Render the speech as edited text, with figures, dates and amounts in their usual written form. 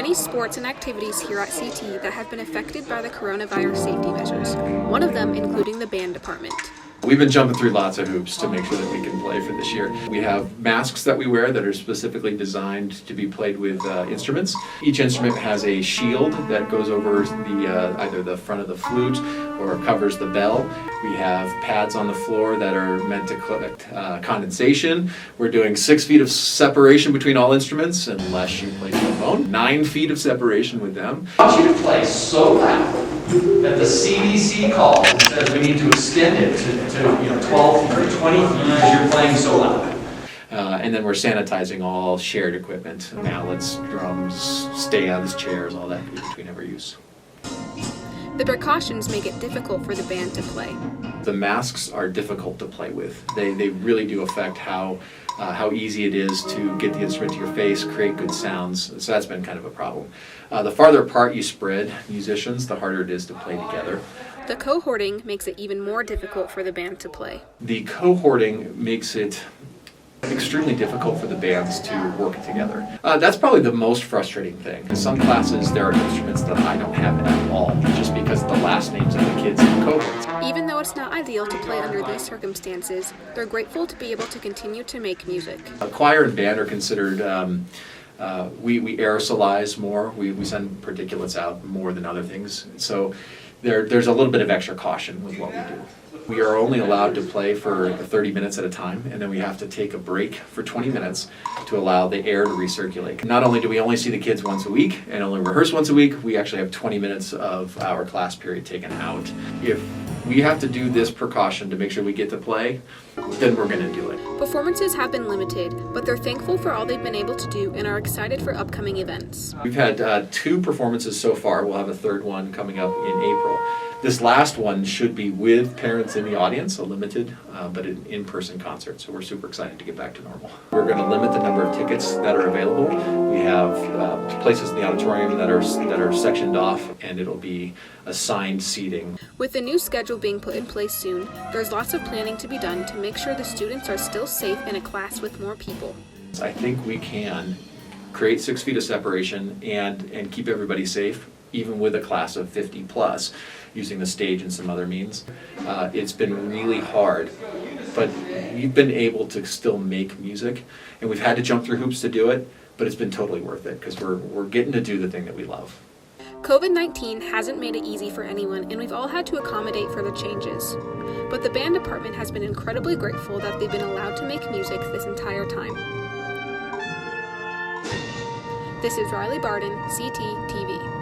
many sports and activities here at CT that have been affected by the coronavirus safety measures, one of them including the band department. We've been jumping through lots of hoops to make sure that we can play for this year. We have masks that we wear that are specifically designed to be played with instruments. Each instrument has a shield that goes over the either the front of the flute or covers the bell. We have pads on the floor that are meant to collect condensation. We're doing 6 feet of separation between all instruments unless you play trombone. 9 feet of separation with them. I want you to play so loud that the CDC calls and says we need to extend it to 12 or 20 feet because you're playing so loud. And then we're sanitizing all shared equipment, mallets, drums, stands, chairs, all that between every use. The precautions make it difficult for the band to play. The masks are difficult to play with. They really do affect how easy it is to get the instrument to your face, create good sounds. So that's been kind of a problem. The farther apart you spread musicians, the harder it is to play together. The cohorting makes it even more difficult for the band to play. The cohorting makes it extremely difficult for the bands to work together. That's probably the most frustrating thing. In some classes, there are instruments that I don't have at all, just because of the last names of the kids in the cohorts. Even though it's not ideal to play under these circumstances, they're grateful to be able to continue to make music. Choir and band are considered, we aerosolize more. We send particulates out more than other things. So there's a little bit of extra caution with what we do. We are only allowed to play for 30 minutes at a time, and then we have to take a break for 20 minutes to allow the air to recirculate. Not only do we only see the kids once a week and only rehearse once a week, we actually have 20 minutes of our class period taken out. If we have to do this precaution to make sure we get to play, then we're going to do it. Performances have been limited, but they're thankful for all they've been able to do and are excited for upcoming events. We've had 2 performances so far. We'll have a 3rd one coming up in April. This last one should be with parents in the audience, a limited but an in-person concert, so we're super excited to get back to normal. We're going to limit the number of tickets that are available. We have places in the auditorium that are sectioned off, and it'll be assigned seating. With the new schedule being put in place soon, there's lots of planning to be done to make sure the students are still safe in a class with more people. I think we can create 6 feet of separation and keep everybody safe, even with a class of 50 plus, using the stage and some other means. It's been really hard, but we've been able to still make music, and we've had to jump through hoops to do it, but it's been totally worth it because we're getting to do the thing that we love. COVID-19 hasn't made it easy for anyone, and we've all had to accommodate for the changes. But the band department has been incredibly grateful that they've been allowed to make music this entire time. This is Rylie Barden, CT TV.